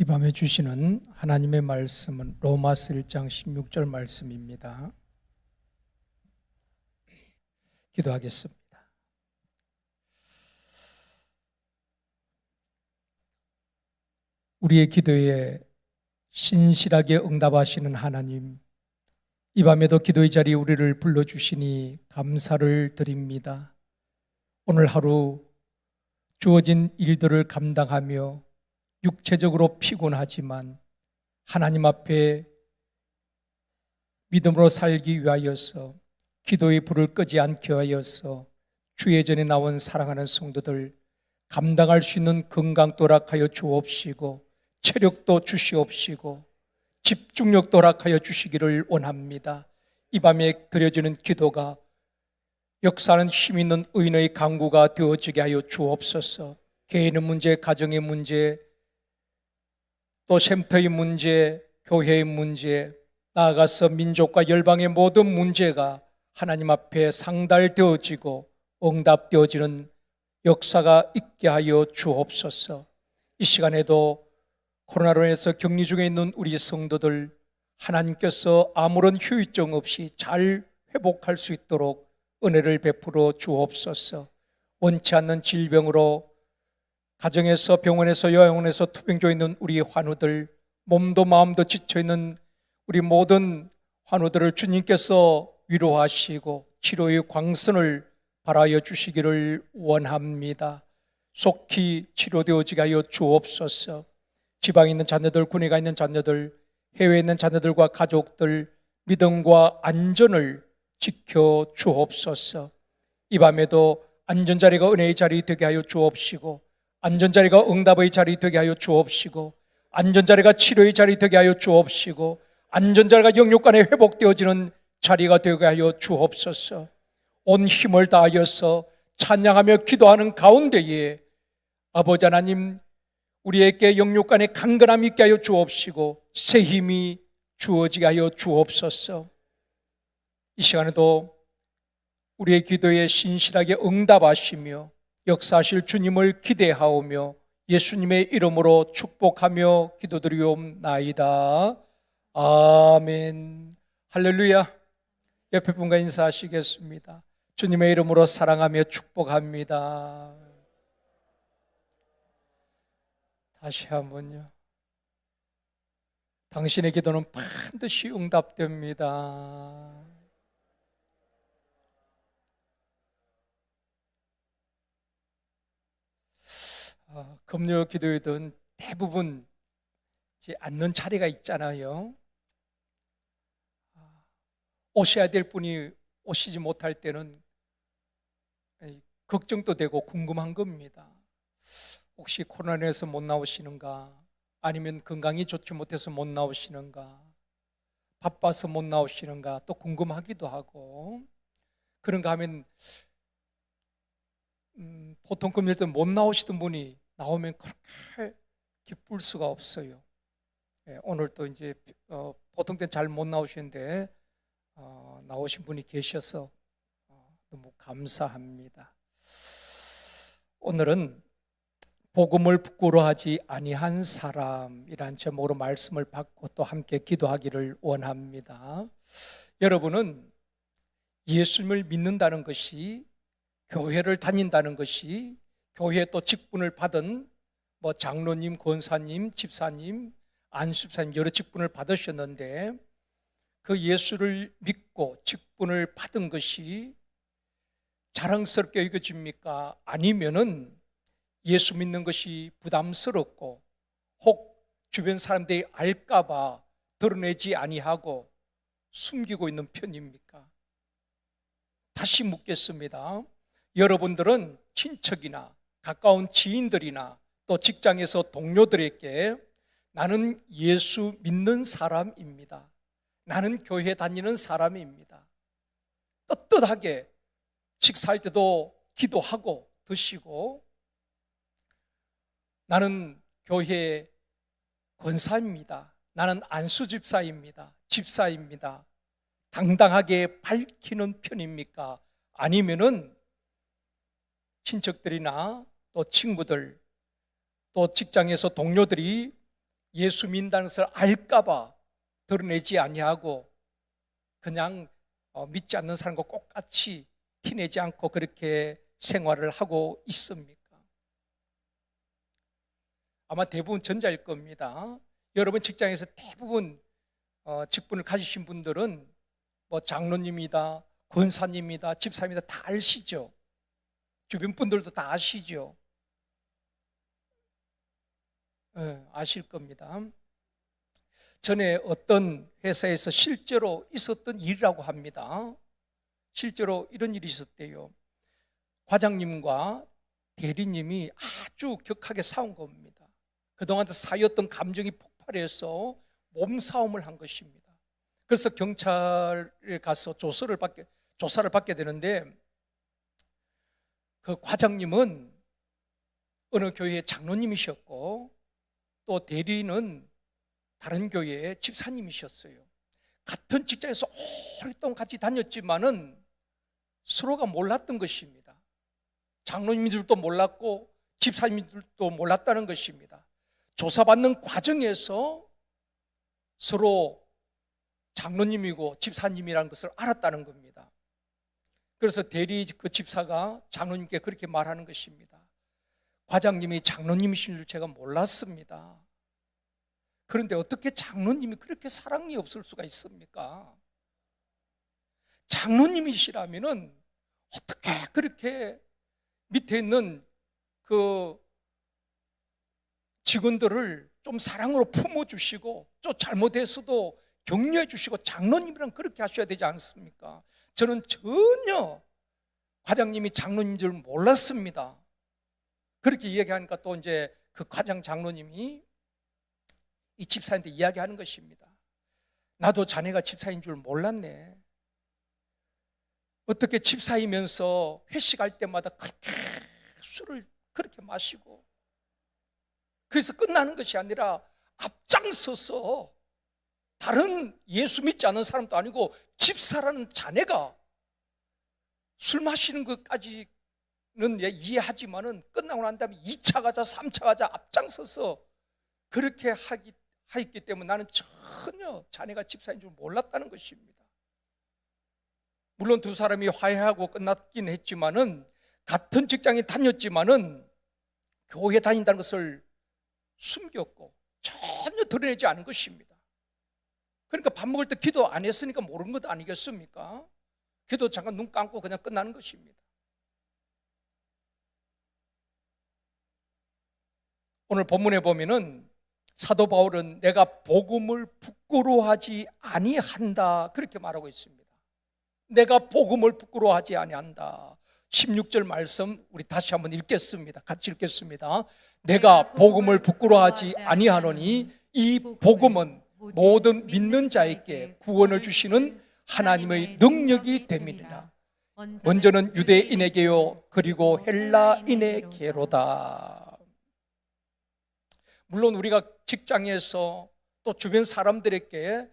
밤에 주시는 하나님의 말씀은 로마서 1장 16절 말씀입니다. 기도하겠습니다. 우리의 기도에 신실하게 응답하시는 하나님, 이 밤에도 기도의 자리에 우리를 불러주시니 감사를 드립니다. 오늘 하루 주어진 일들을 감당하며 육체적으로 피곤하지만 하나님 앞에 믿음으로 살기 위하여서 기도의 불을 끄지 않기 위하여서 주의 전에 나온 사랑하는 성도들 감당할 수 있는 건강 도락하여 주옵시고 체력도 주시옵시고 집중력 도락하여 주시기를 원합니다. 이 밤에 드려지는 기도가 역사하는 힘 있는 의인의 강구가 되어지게 하여 주옵소서. 개인의 문제, 가정의 문제, 또 쉼터의 문제, 교회의 문제, 나아가서 민족과 열방의 모든 문제가 하나님 앞에 상달되어지고 응답되어지는 역사가 있게 하여 주옵소서. 이 시간에도 코로나로 인해서 격리 중에 있는 우리 성도들 하나님께서 아무런 후유증 없이 잘 회복할 수 있도록 은혜를 베풀어 주옵소서. 원치 않는 질병으로 가정에서 병원에서 요양원에서 투병되어 있는 우리 환우들, 몸도 마음도 지쳐있는 우리 모든 환우들을 주님께서 위로하시고 치료의 광선을 발하여 주시기를 원합니다. 속히 치료되어지게 하여 주옵소서. 지방에 있는 자녀들, 군에 가 있는 자녀들, 해외에 있는 자녀들과 가족들 믿음과 안전을 지켜 주옵소서. 이 밤에도 안전자리가 은혜의 자리 되게 하여 주옵시고 안전자리가 응답의 자리 되게 하여 주옵시고 안전자리가 치료의 자리 되게 하여 주옵시고 안전자리가 영육간에 회복되어지는 자리가 되게 하여 주옵소서. 온 힘을 다하여서 찬양하며 기도하는 가운데에 아버지 하나님 우리에게 영육간에 강건함이 있게 하여 주옵시고 새 힘이 주어지게 하여 주옵소서. 이 시간에도 우리의 기도에 신실하게 응답하시며 역사하실 주님을 기대하오며 예수님의 이름으로 축복하며 기도드리옵나이다. 아멘. 할렐루야. 옆에 분과 인사하시겠습니다. 주님의 이름으로 사랑하며 축복합니다. 다시 한번요. 당신의 기도는 반드시 응답됩니다. 금요 기도회든 대부분 앉는 자리가 있잖아요. 오셔야 될 분이 오시지 못할 때는 걱정도 되고 궁금한 겁니다. 혹시 코로나에서 못 나오시는가? 아니면 건강이 좋지 못해서 못 나오시는가? 바빠서 못 나오시는가? 또 궁금하기도 하고. 그런가 하면 보통 금요일 때 못 나오시던 분이 나오면 그렇게 기쁠 수가 없어요. 오늘 또 이제 보통 때는 잘 못 나오시는데 나오신 분이 계셔서 너무 감사합니다. 오늘은 복음을 부끄러워하지 아니한 사람이란 제목으로 말씀을 받고 또 함께 기도하기를 원합니다. 여러분은 예수님을 믿는다는 것이, 교회를 다닌다는 것이, 교회에 또 직분을 받은 장로님, 권사님, 집사님, 안수집사님 여러 직분을 받으셨는데 그 예수를 믿고 직분을 받은 것이 자랑스럽게 여겨집니까? 아니면은 예수 믿는 것이 부담스럽고 혹 주변 사람들이 알까봐 드러내지 아니하고 숨기고 있는 편입니까? 다시 묻겠습니다. 여러분들은 친척이나 가까운 지인들이나 또 직장에서 동료들에게 나는 예수 믿는 사람입니다. 나는 교회 다니는 사람입니다. 떳떳하게 식사할 때도 기도하고 드시고 나는 교회 권사입니다. 나는 안수집사입니다. 집사입니다. 당당하게 밝히는 편입니까? 아니면은 친척들이나 또 친구들 또 직장에서 동료들이 예수 믿는다는 것을 알까봐 드러내지 아니하고 그냥 믿지 않는 사람과 똑같이 티내지 않고 그렇게 생활을 하고 있습니까? 아마 대부분 전자일 겁니다. 여러분 직장에서 대부분 직분을 가지신 분들은 뭐 장로님이다, 권사님이다, 집사님이다 다 아시죠? 주변 분들도 다 아시죠? 아실 겁니다. 전에 어떤 회사에서 실제로 있었던 일이라고 합니다. 실제로 이런 일이 있었대요. 과장님과 대리님이 아주 격하게 싸운 겁니다. 그동안 쌓였던 감정이 폭발해서 몸싸움을 한 것입니다. 그래서 경찰에 가서 조사를 받게 되는데, 그 과장님은 어느 교회의 장로님이셨고 또 대리는 다른 교회의 집사님이셨어요. 같은 직장에서 오랫동안 같이 다녔지만은 서로가 몰랐던 것입니다. 장로님들도 몰랐고 집사님들도 몰랐다는 것입니다. 조사받는 과정에서 서로 장로님이고 집사님이라는 것을 알았다는 겁니다. 그래서 대리 그 집사가 장로님께 그렇게 말하는 것입니다. 과장님이 장로님이신 줄 제가 몰랐습니다. 그런데 어떻게 장로님이 그렇게 사랑이 없을 수가 있습니까? 장로님이시라면은 어떻게 그렇게 밑에 있는 그 직원들을 좀 사랑으로 품어주시고 또 잘못해서도 격려해 주시고 장로님이랑 그렇게 하셔야 되지 않습니까? 저는 전혀 과장님이 장로님인 줄 몰랐습니다. 그렇게 이야기하니까 또 이제 그 과장 장로님이 이 집사한테 이야기하는 것입니다. 나도 자네가 집사인 줄 몰랐네. 어떻게 집사이면서 회식할 때마다 그렇게 술을 그렇게 마시고, 그래서 끝나는 것이 아니라 앞장서서 다른 예수 믿지 않는 사람도 아니고 집사라는 자네가 술 마시는 것까지는 이해하지만은 끝나고 난 다음에 2차 가자 3차 가자 앞장서서 그렇게 하기 때문에 나는 전혀 자네가 집사인 줄 몰랐다는 것입니다. 물론 두 사람이 화해하고 끝났긴 했지만은 같은 직장에 다녔지만은 교회 다닌다는 것을 숨겼고 전혀 드러내지 않은 것입니다. 그러니까 밥 먹을 때 기도 안 했으니까 모르는 것 아니겠습니까? 기도 잠깐 눈 감고 그냥 끝나는 것입니다. 오늘 본문에 보면은 사도 바울은 내가 복음을 부끄러워하지 아니한다 그렇게 말하고 있습니다. 내가 복음을 부끄러워하지 아니한다. 16절 말씀 우리 다시 한번 읽겠습니다. 같이 읽겠습니다. 내가 복음을 부끄러워하지 아니하노니 이 복음은 모든 믿는 자에게 구원을 주시는 하나님의 능력이 됨이니라. 먼저는 유대인에게요 그리고 헬라인에게로다. 물론 우리가 직장에서 또 주변 사람들에게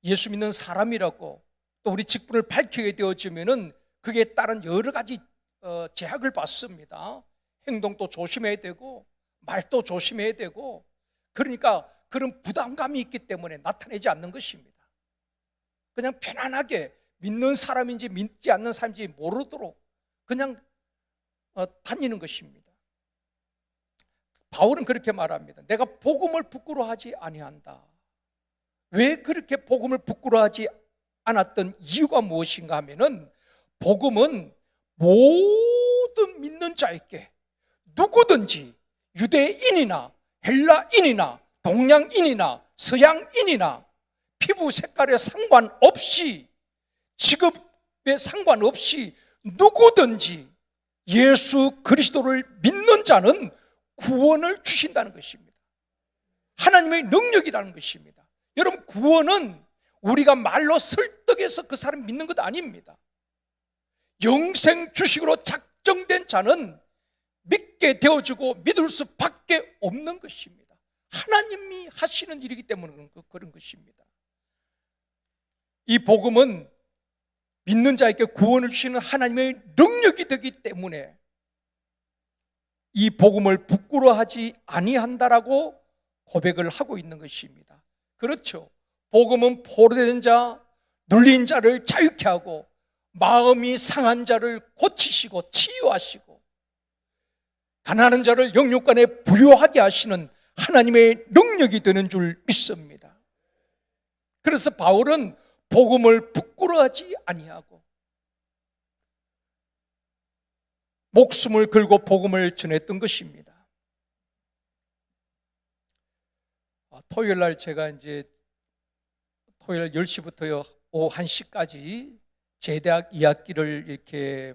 예수 믿는 사람이라고 또 우리 직분을 밝히게 되어지면은 그에 따른 여러 가지 제약을 받습니다. 행동도 조심해야 되고 말도 조심해야 되고, 그러니까 그런 부담감이 있기 때문에 나타내지 않는 것입니다. 그냥 편안하게 믿는 사람인지 믿지 않는 사람인지 모르도록 그냥 다니는 것입니다. 바울은 그렇게 말합니다. 내가 복음을 부끄러워하지 아니한다. 왜 그렇게 복음을 부끄러워하지 않았던 이유가 무엇인가 하면은 복음은 모든 믿는 자에게 누구든지 유대인이나 헬라인이나 동양인이나 서양인이나 피부 색깔에 상관없이 직업에 상관없이 누구든지 예수 그리스도를 믿는 자는 구원을 주신다는 것입니다. 하나님의 능력이라는 것입니다. 여러분, 구원은 우리가 말로 설득해서 그 사람 믿는 것 아닙니다. 영생 주식으로 작정된 자는 믿게 되어지고 믿을 수밖에 없는 것입니다. 하나님이 하시는 일이기 때문에 그런 것입니다. 이 복음은 믿는 자에게 구원을 주시는 하나님의 능력이 되기 때문에 이 복음을 부끄러워하지 아니한다라고 고백을 하고 있는 것입니다. 그렇죠. 복음은 포로된 자, 눌린 자를 자유케 하고 마음이 상한 자를 고치시고 치유하시고 가난한 자를 영육간에 부유하게 하시는 하나님의 능력이 되는 줄 믿습니다. 그래서 바울은 복음을 부끄러워하지 아니하고 목숨을 걸고 복음을 전했던 것입니다. 토요일 날 제가 이제 토요일 10시부터 오후 1시까지 제대학 2학기를 이렇게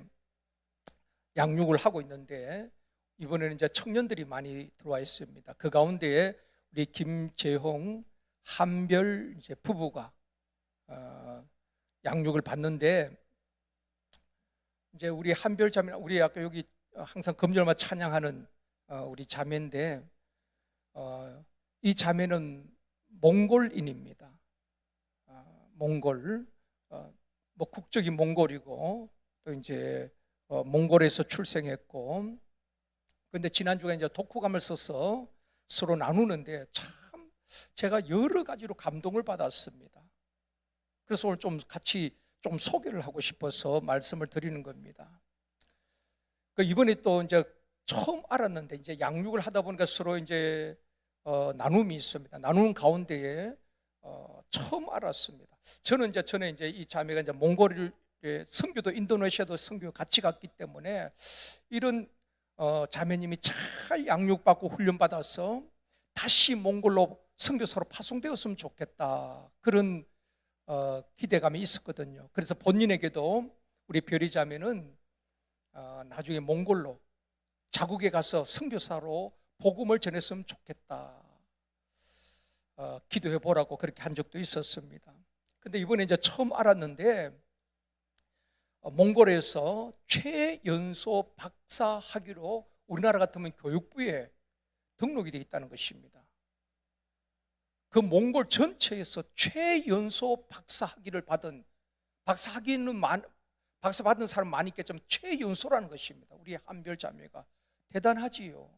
양육을 하고 있는데 이번에는 이제 청년들이 많이 들어와 있습니다. 그 가운데에 우리 김재홍, 한별 이제 부부가 양육을 받는데 이제 우리 한별 자매, 우리 아까 여기 항상 금요일마다 찬양하는 우리 자매인데 이 자매는 몽골인입니다. 몽골, 뭐 국적이 몽골이고 또 이제 몽골에서 출생했고, 근데 지난주에 이제 독후감을 써서 서로 나누는데 참 제가 여러 가지로 감동을 받았습니다. 그래서 오늘 좀 같이 좀 소개를 하고 싶어서 말씀을 드리는 겁니다. 이번에 또 이제 처음 알았는데 이제 양육을 하다 보니까 서로 이제 나눔이 있습니다. 나누는 가운데에 처음 알았습니다. 저는 이제 전에 이제 이 자매가 이제 몽골 선교도 인도네시아도 선교 같이 갔기 때문에 이런 자매님이 잘 양육받고 훈련받아서 다시 몽골로 선교사로 파송되었으면 좋겠다, 그런 기대감이 있었거든요. 그래서 본인에게도 우리 별이 자매는 나중에 몽골로 자국에 가서 선교사로 복음을 전했으면 좋겠다, 기도해 보라고 그렇게 한 적도 있었습니다. 근데 이번에 이제 처음 알았는데 몽골에서 최연소 박사 학위로 우리나라 같으면 교육부에 등록이 되어 있다는 것입니다. 그 몽골 전체에서 최연소 박사 학위를 받은, 박사 학위는 박사 받은 사람 많이 있겠지만 최연소라는 것입니다. 우리 한별 자매가 대단하지요.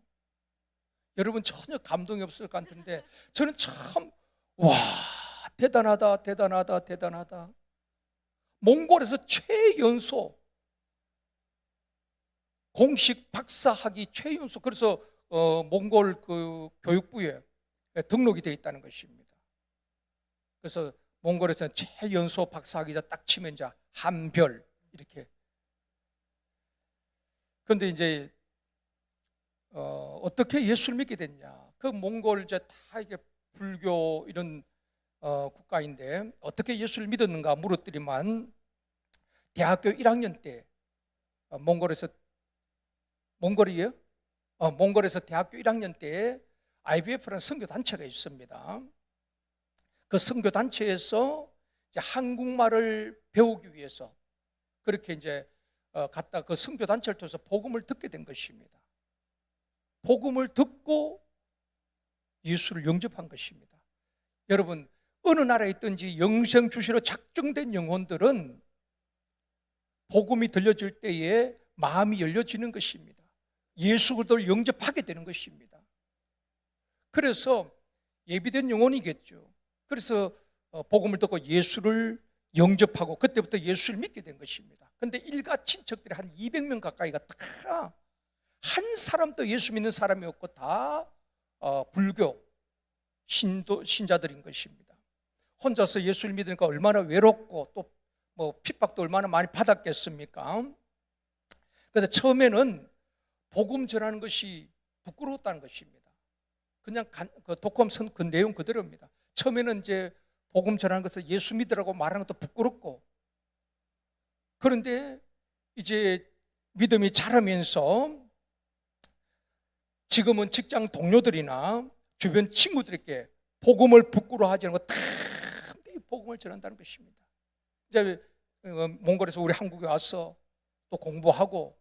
여러분 전혀 감동이 없을 것 같은데 저는 참 대단하다, 대단하다, 대단하다. 몽골에서 최연소 공식 박사학위 최연소, 그래서 몽골 그 교육부에 등록이 되어 있다는 것입니다. 그래서 몽골에서는 최연소 박사학위자 딱 치면 이제 한별 이렇게. 그런데 이제 어떻게 예수를 믿게 됐냐? 그 몽골 이제 다 이게 불교 이런 국가인데 어떻게 예수를 믿었는가 물었더니만 대학교 1학년 때 몽골에서 대학교 1학년 때 IBF라는 선교 단체가 있습니다. 그 선교 단체에서 이제 한국말을 배우기 위해서 그렇게 이제 갔다 그 선교 단체를 통해서 복음을 듣게 된 것입니다. 복음을 듣고 예수를 영접한 것입니다. 여러분, 어느 나라에 있든지 영생 주시로 작정된 영혼들은 복음이 들려질 때에 마음이 열려지는 것입니다. 예수 그리스도를 영접하게 되는 것입니다. 그래서 예비된 영혼이겠죠. 그래서 복음을 듣고 예수를 영접하고 그때부터 예수를 믿게 된 것입니다. 그런데 일가 친척들이 한 200명 가까이가 다 한 사람도 예수 믿는 사람이 없고 다 불교 신자들인 것입니다. 혼자서 예수를 믿으니까 얼마나 외롭고 또 뭐 핍박도 얼마나 많이 받았겠습니까? 그래서 처음에는 복음 전하는 것이 부끄러웠다는 것입니다. 그냥 그 독감 선 그 내용 그대로입니다. 처음에는 이제 복음 전하는 것을 예수 믿으라고 말하는 것도 부끄럽고, 그런데 이제 믿음이 자라면서 지금은 직장 동료들이나 주변 친구들에게 복음을 부끄러워하지 않고 다 복음을 전한다는 것입니다. 이제 몽골에서 우리 한국에 와서 또 공부하고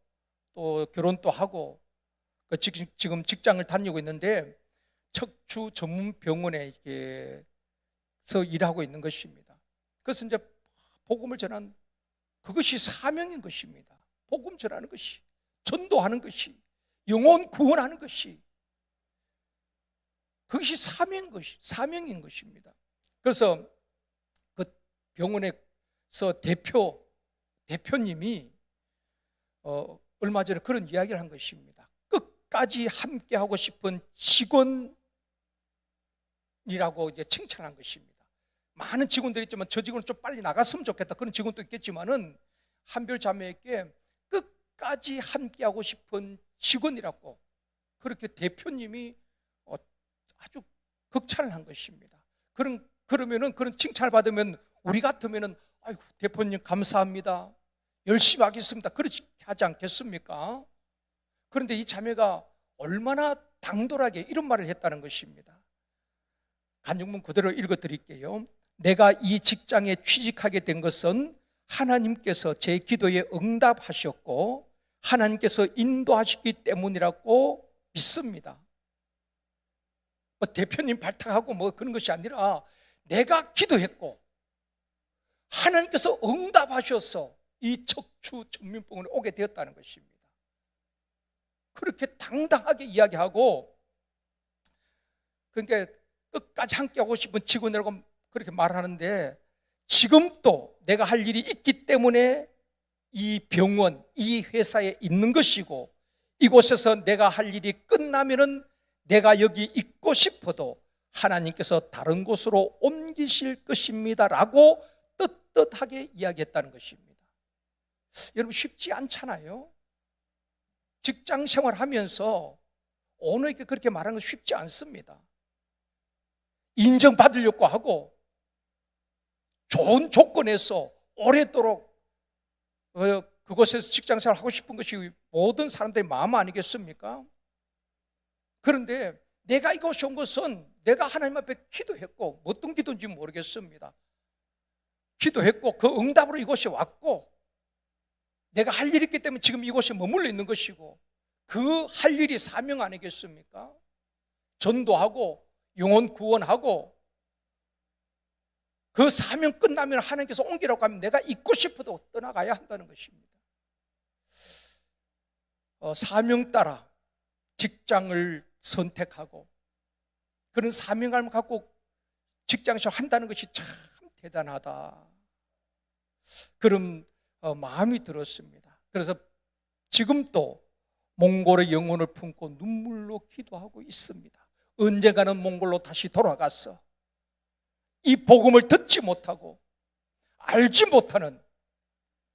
또 결혼도 하고 지금 직장을 다니고 있는데 척추 전문 병원에서 일하고 있는 것입니다. 그래서 이제 복음을 전한 그것이 사명인 것입니다. 복음 전하는 것이, 전도하는 것이, 영혼 구원하는 것이. 그것이 사명인 것입니다. 그래서 그 병원에서 대표님이 얼마 전에 그런 이야기를 한 것입니다. 끝까지 함께 하고 싶은 직원이라고 이제 칭찬한 것입니다. 많은 직원들이 있지만 저 직원은 좀 빨리 나갔으면 좋겠다, 그런 직원도 있겠지만은 한별 자매에게 끝까지 함께 하고 싶은 직원이라고 그렇게 대표님이 아주 극찬을 한 것입니다. 그러면은 그런 칭찬을 받으면 우리 같으면은 아이고 대표님 감사합니다, 열심히 하겠습니다, 그렇게 하지 않겠습니까? 그런데 이 자매가 얼마나 당돌하게 이런 말을 했다는 것입니다. 간증문 그대로 읽어드릴게요. 내가 이 직장에 취직하게 된 것은 하나님께서 제 기도에 응답하셨고 하나님께서 인도하셨기 때문이라고 믿습니다. 대표님 발탁하고 뭐 그런 것이 아니라 내가 기도했고 하나님께서 응답하셔서 이 척추 전민병원에 오게 되었다는 것입니다. 그렇게 당당하게 이야기하고, 그러니까 끝까지 함께하고 싶은 직원이라고 그렇게 말하는데, 지금도 내가 할 일이 있기 때문에 이 병원, 이 회사에 있는 것이고, 이곳에서 내가 할 일이 끝나면은 내가 여기 있고 싶어도 하나님께서 다른 곳으로 옮기실 것입니다 라고 떳떳하게 이야기했다는 것입니다. 여러분, 쉽지 않잖아요. 직장 생활하면서 오너에게 그렇게 말하는 건 쉽지 않습니다. 인정받으려고 하고 좋은 조건에서 오래도록 그곳에서 직장 생활을 하고 싶은 것이 모든 사람들의 마음 아니겠습니까? 그런데 내가 이곳에 온 것은 내가 하나님 앞에 기도했고, 어떤 기도인지 모르겠습니다. 기도했고 그 응답으로 이곳에 왔고, 내가 할 일이 있기 때문에 지금 이곳에 머물러 있는 것이고, 그 할 일이 사명 아니겠습니까? 전도하고 영혼 구원하고, 그 사명 끝나면 하나님께서 옮기라고 하면 내가 있고 싶어도 떠나가야 한다는 것입니다. 사명 따라 직장을 선택하고 그런 사명감을 갖고 직장에서 한다는 것이 참 대단하다, 그런 마음이 들었습니다. 그래서 지금도 몽골의 영혼을 품고 눈물로 기도하고 있습니다. 언젠가는 몽골로 다시 돌아가서 이 복음을 듣지 못하고 알지 못하는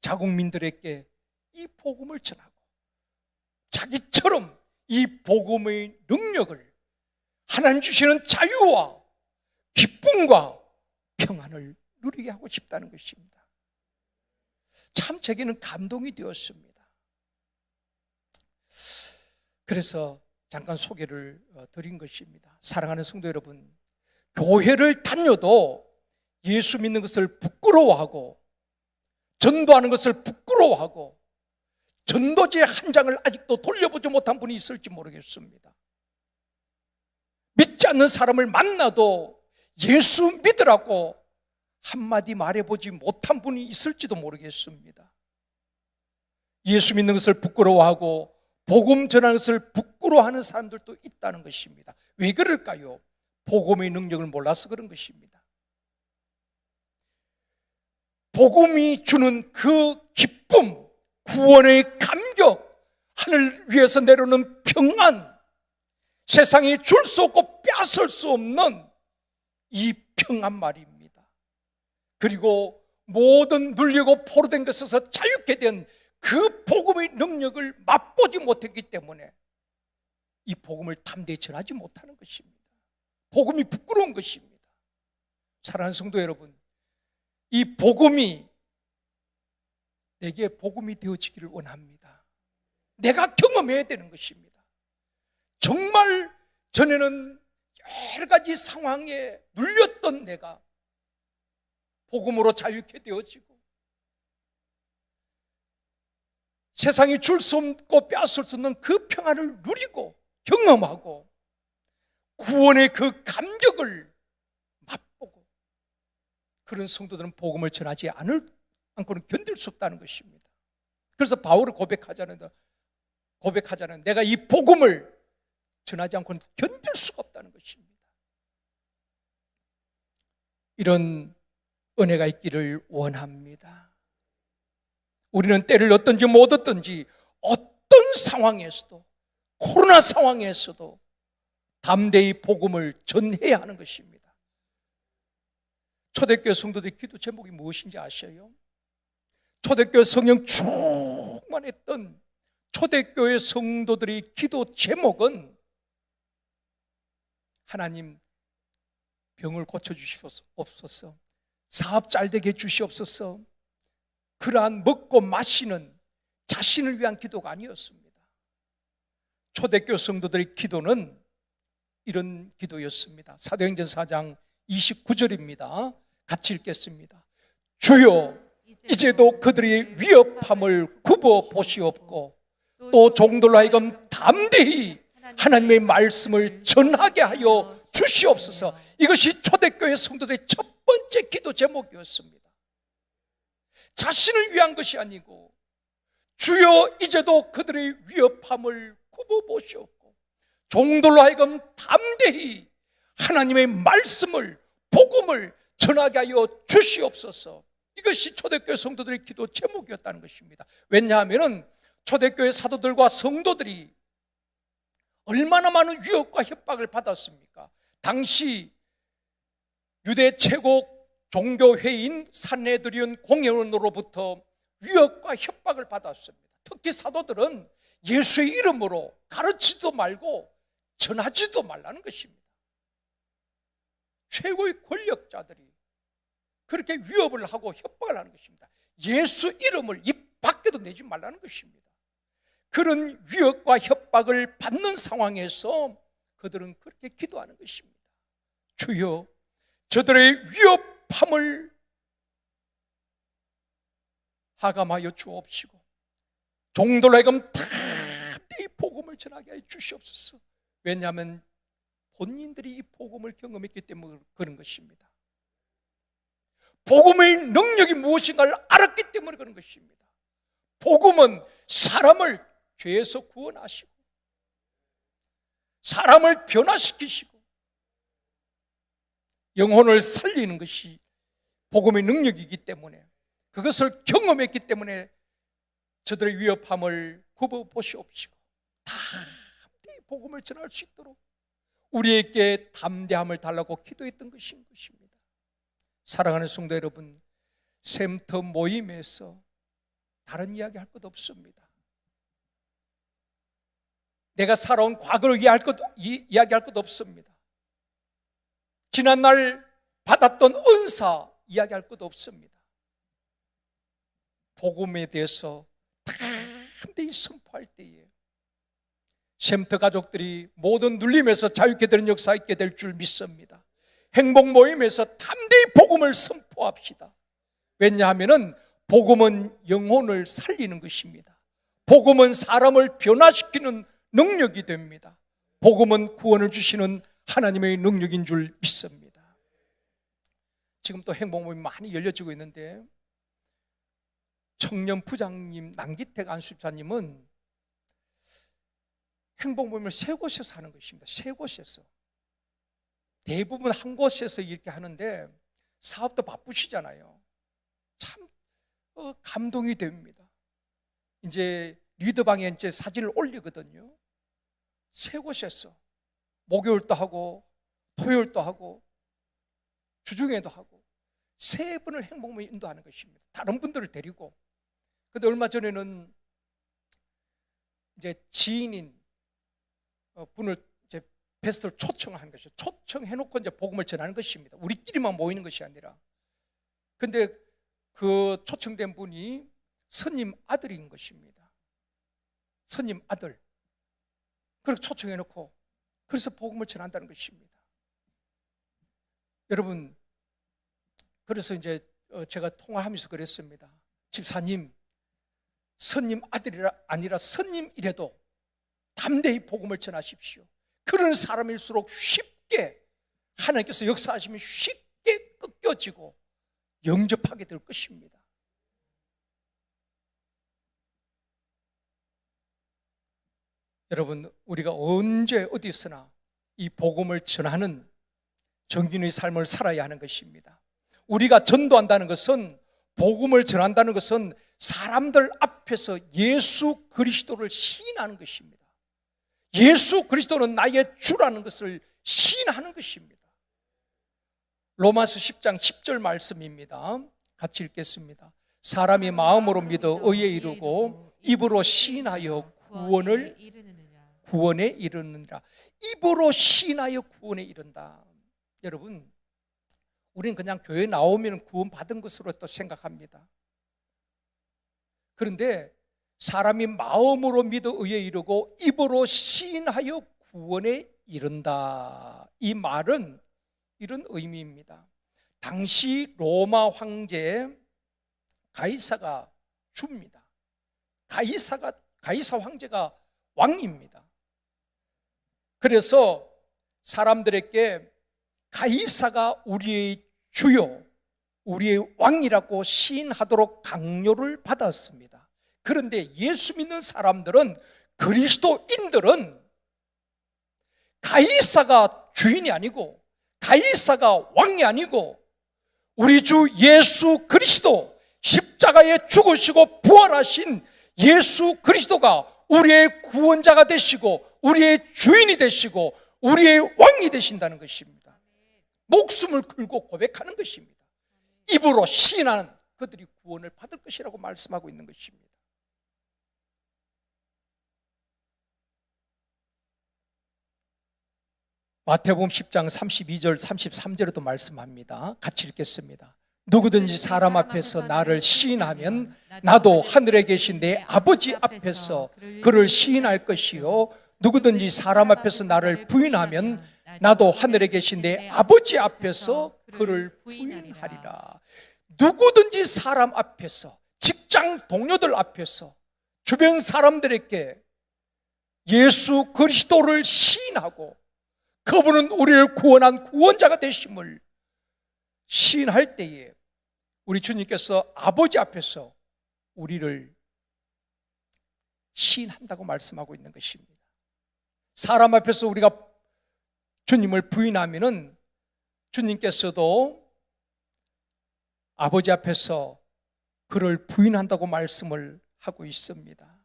자국민들에게 이 복음을 전하고 자기처럼 이 복음의 능력을, 하나님 주시는 자유와 기쁨과 평안을 누리게 하고 싶다는 것입니다. 참 제게는 감동이 되었습니다. 그래서 잠깐 소개를 드린 것입니다. 사랑하는 성도 여러분, 교회를 다녀도 예수 믿는 것을 부끄러워하고 전도하는 것을 부끄러워하고 전도지의 한 장을 아직도 돌려보지 못한 분이 있을지 모르겠습니다. 믿지 않는 사람을 만나도 예수 믿으라고 한마디 말해보지 못한 분이 있을지도 모르겠습니다. 예수 믿는 것을 부끄러워하고 복음 전하는 것을 부끄러워하는 사람들도 있다는 것입니다. 왜 그럴까요? 복음의 능력을 몰라서 그런 것입니다. 복음이 주는 그 기쁨, 구원의 감격, 하늘 위에서 내려오는 평안, 세상에 줄 수 없고 빼앗을 수 없는 이 평안 말입니다. 그리고 모든 눌리고 포로된 것에서 자유케 된 그 복음의 능력을 맛보지 못했기 때문에 이 복음을 담대히 전하지 못하는 것입니다. 복음이 부끄러운 것입니다. 사랑하는 성도 여러분, 이 복음이 내게 복음이 되어지기를 원합니다. 내가 경험해야 되는 것입니다. 정말 전에는 여러 가지 상황에 눌렸던 내가 복음으로 자유케 되어지고 세상이 줄 수 없고 빼앗을 수 없는 그 평안을 누리고 경험하고 구원의 그 감격을 맛보고, 그런 성도들은 복음을 전하지 않고는 견딜 수 없다는 것입니다. 그래서 바울은 고백하자는 내가 이 복음을 전하지 않고는 견딜 수가 없다는 것입니다. 이런 은혜가 있기를 원합니다. 우리는 때를 얻든지 못 얻든지 어떤 상황에서도, 코로나 상황에서도 담대히 복음을 전해야 하는 것입니다. 초대교회 성도들의 기도 제목이 무엇인지 아셔요? 초대교회 성령 충만했던 초대교회 성도들의 기도 제목은 하나님, 병을 고쳐주시옵소서, 사업 잘되게 해주시옵소서, 그러한 먹고 마시는 자신을 위한 기도가 아니었습니다. 초대교회 성도들의 기도는 이런 기도였습니다. 사도행전 4장 29절입니다. 같이 읽겠습니다. 주여, 이제도 그들의 위협함을 굽어 보시옵고 또 종들로 하여금 담대히 하나님의 말씀을 전하게 하여 주시옵소서. 이것이 초대교회 성도들의 첫 번째 기도 제목이었습니다. 자신을 위한 것이 아니고 주여, 이제도 그들의 위협함을 굽어 보시옵고 종들로 하여금 담대히 하나님의 말씀을, 복음을 전하게 하여 주시옵소서. 이것이 초대교회 성도들의 기도 제목이었다는 것입니다. 왜냐하면 초대교회 사도들과 성도들이 얼마나 많은 위협과 협박을 받았습니까? 당시 유대 최고 종교회의인 산헤드린 공회원으로부터 위협과 협박을 받았습니다. 특히 사도들은 예수의 이름으로 가르치지도 말고 전하지도 말라는 것입니다. 최고의 권력자들이 그렇게 위협을 하고 협박을 하는 것입니다. 예수 이름을 입 밖에도 내지 말라는 것입니다. 그런 위협과 협박을 받는 상황에서 그들은 그렇게 기도하는 것입니다. 주여, 저들의 위협함을 하감하여 주옵시고 종들로 하여금 담대히 복음을 전하게 하여 주시옵소서. 왜냐하면 본인들이 이 복음을 경험했기 때문에 그런 것입니다. 복음의 능력이 무엇인가를 알았기 때문에 그런 것입니다. 복음은 사람을 죄에서 구원하시고 사람을 변화시키시고 영혼을 살리는 것이 복음의 능력이기 때문에, 그것을 경험했기 때문에 저들의 위협함을 굽어 보시옵시고 담대히 복음을 전할 수 있도록 우리에게 담대함을 달라고 기도했던 것입니다. 사랑하는 성도 여러분, 샘터 모임에서 다른 이야기 할 것 없습니다. 내가 살아온 과거를 이야기할 것 없습니다. 지난날 받았던 은사 이야기할 것 없습니다. 복음에 대해서 담대히 선포할 때에 샘터 가족들이 모든 눌림에서 자유케 되는 역사 있게 될 줄 믿습니다. 행복 모임에서 담대히 복음을 선포합시다. 왜냐하면 복음은 영혼을 살리는 것입니다. 복음은 사람을 변화시키는 능력이 됩니다. 복음은 구원을 주시는 하나님의 능력인 줄 믿습니다. 지금 또 행복 모임이 많이 열려지고 있는데 청년 부장님 남기택 안수집사님은 행복 모임을 세 곳에서 하는 것입니다. 세 곳에서. 대부분 한 곳에서 이렇게 하는데 사업도 바쁘시잖아요. 참 감동이 됩니다. 이제 리더방에 이제 사진을 올리거든요. 세 곳에서 목요일도 하고 토요일도 하고 주중에도 하고 세 번을 행복모임 인도하는 것입니다. 다른 분들을 데리고. 근데 얼마 전에는 이제 지인인 분을 이제 베스트로 초청한 것이죠. 초청해놓고 이제 복음을 전하는 것입니다. 우리끼리만 모이는 것이 아니라. 근데 그 초청된 분이 스님 아들인 것입니다. 스님 아들. 그렇게 초청해놓고 그래서 복음을 전한다는 것입니다. 여러분, 그래서 이제 제가 통화하면서 그랬습니다. 집사님, 스님 아들이라 아니라 스님이라도 담대히 복음을 전하십시오. 그런 사람일수록 쉽게 하나님께서 역사하시면 쉽게 꺾여지고 영접하게 될 것입니다. 여러분, 우리가 언제 어디서나 이 복음을 전하는 정인의 삶을 살아야 하는 것입니다. 우리가 전도한다는 것은, 복음을 전한다는 것은 사람들 앞에서 예수 그리스도를 시인하는 것입니다. 예수 그리스도는 나의 주라는 것을 시인하는 것입니다. 로마서 10장 10절 말씀입니다. 같이 읽겠습니다. 사람이 마음으로 믿어 의에 이르고 입으로 시인하여 구원에 이르느니라. 입으로 시인하여 구원에 이른다. 여러분, 우리는 그냥 교회 나오면 구원 받은 것으로 또 생각합니다. 그런데 사람이 마음으로 믿어 의에 이르고 입으로 시인하여 구원에 이른다. 이 말은 이런 의미입니다. 당시 로마 황제 가이사가 주입니다. 가이사 황제가 왕입니다. 그래서 사람들에게 가이사가 우리의 주요, 우리의 왕이라고 시인하도록 강요를 받았습니다. 그런데 예수 믿는 사람들은, 그리스도인들은 가이사가 주인이 아니고, 가이사가 왕이 아니고, 우리 주 예수 그리스도, 십자가에 죽으시고 부활하신 예수 그리스도가 우리의 구원자가 되시고 우리의 주인이 되시고 우리의 왕이 되신다는 것입니다. 목숨을 걸고 고백하는 것입니다. 입으로 시인하는 그들이 구원을 받을 것이라고 말씀하고 있는 것입니다. 마태복음 10장 32절 33절에도 말씀합니다. 같이 읽겠습니다. 누구든지 사람 앞에서 나를 시인하면 나도 하늘에 계신 내 아버지 앞에서 그를 시인할 것이요, 누구든지 사람 앞에서 나를 부인하면 나도 하늘에 계신 내 아버지 앞에서 그를 부인하리라. 누구든지 사람 앞에서, 직장 동료들 앞에서, 주변 사람들에게 예수 그리스도를 시인하고 그분은 우리를 구원한 구원자가 되심을 시인할 때에 우리 주님께서 아버지 앞에서 우리를 시인한다고 말씀하고 있는 것입니다. 사람 앞에서 우리가 주님을 부인하면은 주님께서도 아버지 앞에서 그를 부인한다고 말씀을 하고 있습니다.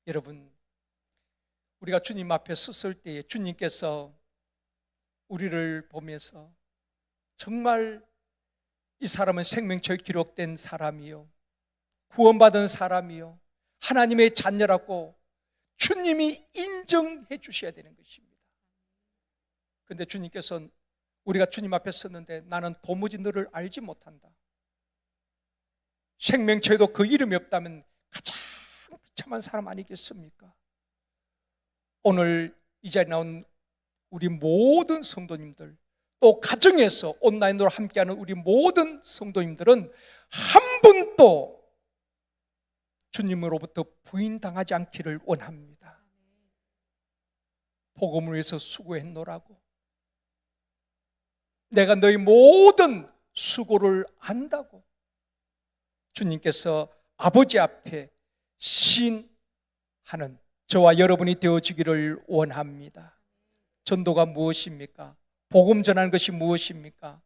여러분, 우리가 주님 앞에 섰을 때에 주님께서 우리를 보면서 정말 이 사람은 생명처에 기록된 사람이요, 구원받은 사람이요, 하나님의 자녀라고 주님이 인정해 주셔야 되는 것입니다. 그런데 주님께서는 우리가 주님 앞에 섰는데 나는 도무지 너를 알지 못한다, 생명처에도 그 이름이 없다면 가장 비참한 사람 아니겠습니까? 오늘 이 자리에 나온 우리 모든 성도님들, 또 가정에서 온라인으로 함께하는 우리 모든 성도님들은 한 분도 주님으로부터 부인당하지 않기를 원합니다. 복음을 위해서 수고했노라고, 내가 너희 모든 수고를 안다고 주님께서 아버지 앞에 시인하는 저와 여러분이 되어지기를 원합니다. 전도가 무엇입니까? 복음 전하는 것이 무엇입니까?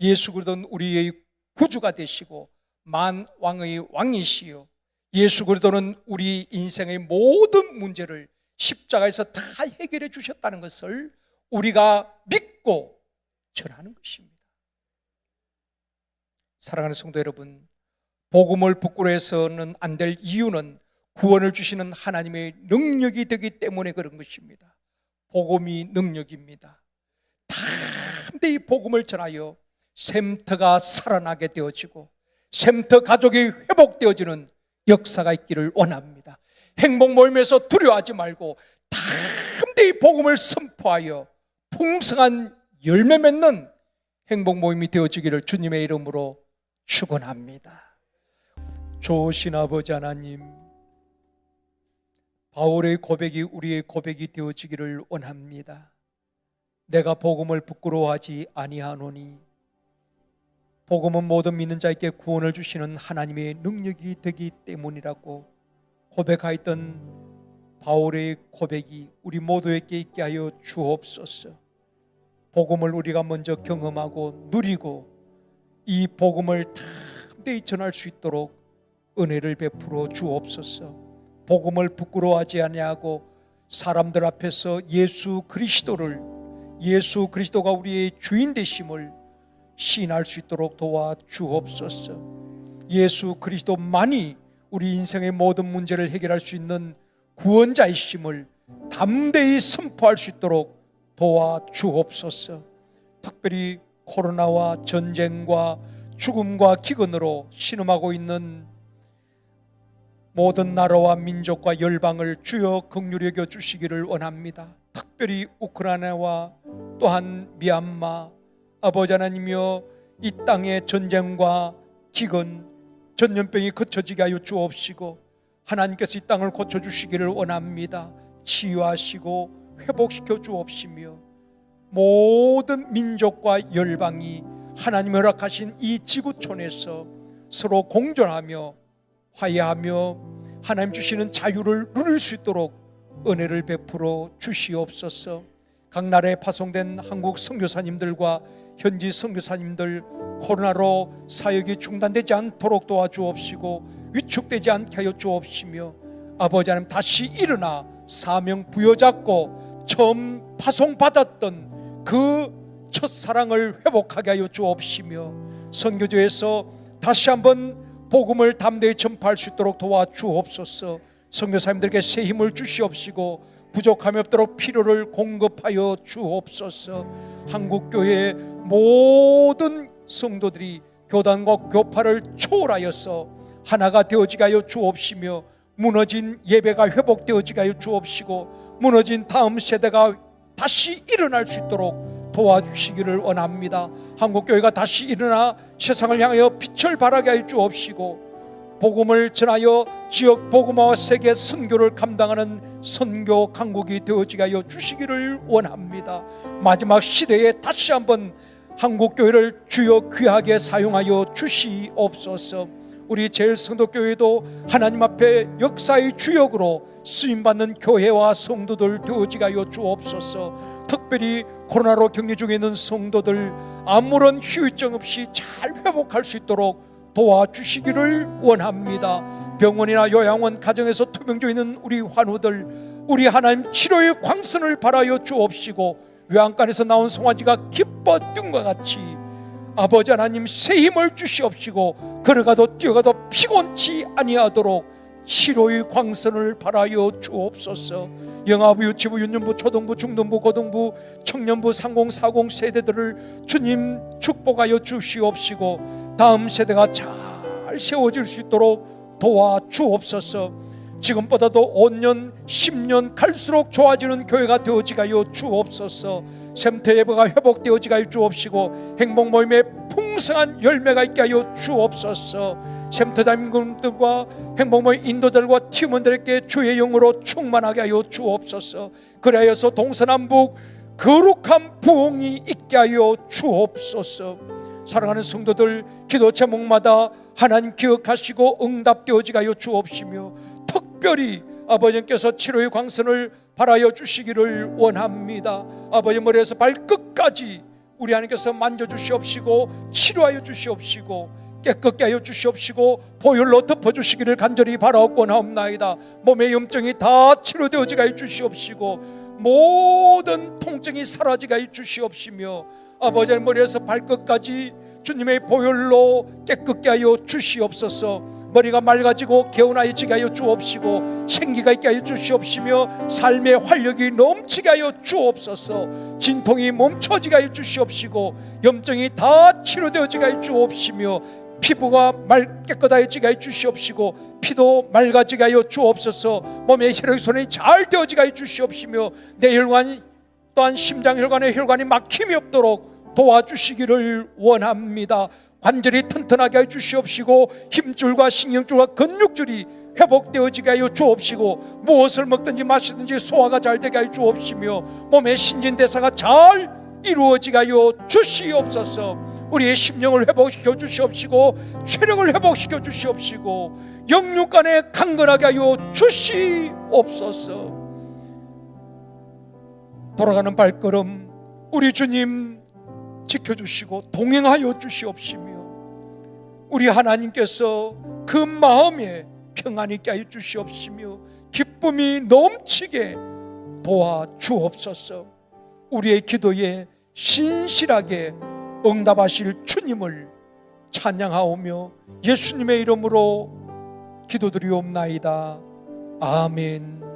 예수 그리스도는 우리의 구주가 되시고 만왕의 왕이시요, 예수 그리스도는 우리 인생의 모든 문제를 십자가에서 다 해결해 주셨다는 것을 우리가 믿고 전하는 것입니다. 사랑하는 성도 여러분, 복음을 부끄러워해서는 안 될 이유는 구원을 주시는 하나님의 능력이 되기 때문에 그런 것입니다. 복음이 능력입니다. 담대히 복음을 전하여 샘터가 살아나게 되어지고 샘터 가족이 회복되어지는 역사가 있기를 원합니다. 행복 모임에서 두려워하지 말고 담대히 복음을 선포하여 풍성한 열매 맺는 행복 모임이 되어지기를 주님의 이름으로 축원합니다. 좋으신 아버지 하나님, 바울의 고백이 우리의 고백이 되어지기를 원합니다. 내가 복음을 부끄러워하지 아니하노니 복음은 모든 믿는 자에게 구원을 주시는 하나님의 능력이 되기 때문이라고 고백하였던 바울의 고백이 우리 모두에게 있게 하여 주옵소서. 복음을 우리가 먼저 경험하고 누리고 이 복음을 담대히 전할 수 있도록 은혜를 베풀어 주옵소서. 복음을 부끄러워하지 아니하고 사람들 앞에서 예수 그리스도가 우리의 주인 되심을 시인할 수 있도록 도와 주옵소서. 예수 그리스도만이 우리 인생의 모든 문제를 해결할 수 있는 구원자이심을 담대히 선포할 수 있도록 도와 주옵소서. 특별히 코로나와 전쟁과 죽음과 기근으로 신음하고 있는 모든 나라와 민족과 열방을 주여 긍휼히 여겨 주시기를 원합니다. 특별히 우크라이나와 또한 미얀마, 아버지 하나님이여, 이 땅의 전쟁과 기근, 전염병이 그쳐지게 하여 주옵시고 하나님께서 이 땅을 고쳐주시기를 원합니다. 치유하시고 회복시켜 주옵시며 모든 민족과 열방이 하나님이 허락하신 이 지구촌에서 서로 공존하며 화해하며 하나님 주시는 자유를 누릴 수 있도록 은혜를 베풀어 주시옵소서. 각 나라에 파송된 한국 선교사님들과 현지 선교사님들 코로나로 사역이 중단되지 않도록 도와주옵시고 위축되지 않게 하여 주옵시며 아버지 하나님 다시 일어나 사명 부여잡고 처음 파송받았던 그 첫사랑을 회복하게 하여 주옵시며 선교조에서 다시 한번 복음을 담대히 전파할 수 있도록 도와주옵소서. 선교사님들에게 새 힘을 주시옵시고 부족함이 없도록 필요를 공급하여 주옵소서. 한국교회의 모든 성도들이 교단과 교파를 초월하여서 하나가 되어지게 하여 주옵시며 무너진 예배가 회복되어지게 하여 주옵시고 무너진 다음 세대가 다시 일어날 수 있도록 도와주시기를 원합니다. 한국교회가 다시 일어나 세상을 향하여 빛을 발하게 하여 주옵시고 복음을 전하여 지역 복음화와 세계 선교를 감당하는 선교 강국이 되어지게 하여 주시기를 원합니다. 마지막 시대에 다시 한번 한국교회를 주여 귀하게 사용하여 주시옵소서. 우리 제일성도교회도 하나님 앞에 역사의 주역으로 쓰임받는 교회와 성도들 되어지게 하여 주옵소서. 특별히 코로나로 격리 중에 있는 성도들 아무런 후유증 없이 잘 회복할 수 있도록 도와주시기를 원합니다. 병원이나 요양원 가정에서 투병 중에 있는 우리 환우들 우리 하나님 치료의 광선을 발하여 주옵시고 외양간에서 나온 송아지가 기뻐 뛴과 같이 아버지 하나님 새 힘을 주시옵시고 걸어가도 뛰어가도 피곤치 아니하도록 치료의 광선을 발하여 주옵소서. 영아부, 유치부, 유년부, 초등부, 중등부, 고등부, 청년부, 3040 세대들을 주님 축복하여 주시옵시고 다음 세대가 잘 세워질 수 있도록 도와주옵소서. 지금보다도 5년, 10년 갈수록 좋아지는 교회가 되어지게 하여 주옵소서. 샘터 예배가 회복되어지게 하여 주옵시고 행복 모임에 풍성한 열매가 있게 하여 주옵소서. 샘터 담임들과 행복모임 인도들과 팀원들에게 주의 영으로 충만하게 하여 주옵소서. 그래서 동서남북 거룩한 부흥이 있게 하여 주옵소서. 사랑하는 성도들 기도 제목마다 하나님 기억하시고 응답되어지게 하여 주옵시며 특별히 아버지께서 치료의 광선을 발하여 주시기를 원합니다. 아버지 머리에서 발끝까지 우리 하나님께서 만져주시옵시고 치료하여 주시옵시고 깨끗게 하여 주시옵시고 보혈로 덮어주시기를 간절히 바라옵고나옵나이다. 몸의 염증이 다 치료되어지게 하여 주시옵시고 모든 통증이 사라지게 하여 주시옵시며 아버지의 머리에서 발끝까지 주님의 보혈로 깨끗게 하여 주시옵소서. 머리가 맑아지고 개운하여지게 하여 주옵시고 생기가 있게 하여 주시옵시며 삶의 활력이 넘치게 하여 주옵소서. 진통이 멈춰지게 하여 주시옵시고 염증이 다 치료되어지게 하여 주옵시며 피부가 깨끗하여지게 하여 주시옵시고 피도 맑아지게 하여 주옵소서. 몸의 혈액순환이 잘 되어지게 하여 주시옵시며 뇌혈관 또한 심장혈관의 혈관이 막힘이 없도록 도와주시기를 원합니다. 관절이 튼튼하게 하여 주시옵시고 힘줄과 신경줄과 근육줄이 회복되어지게 하여 주옵시고 무엇을 먹든지 마시든지 소화가 잘 되게 하여 주옵시며 몸의 신진대사가 잘 이루어지게 하여 주시옵소서. 우리의 심령을 회복시켜 주시옵시고 체력을 회복시켜 주시옵시고 영육간에 강건하게 하여 주시옵소서. 돌아가는 발걸음 우리 주님 지켜주시고 동행하여 주시옵시며 우리 하나님께서 그 마음에 평안이 있게 하여 주시옵시며 기쁨이 넘치게 도와주옵소서. 우리의 기도에 신실하게 응답하실 주님을 찬양하오며 예수님의 이름으로 기도드리옵나이다. 아멘.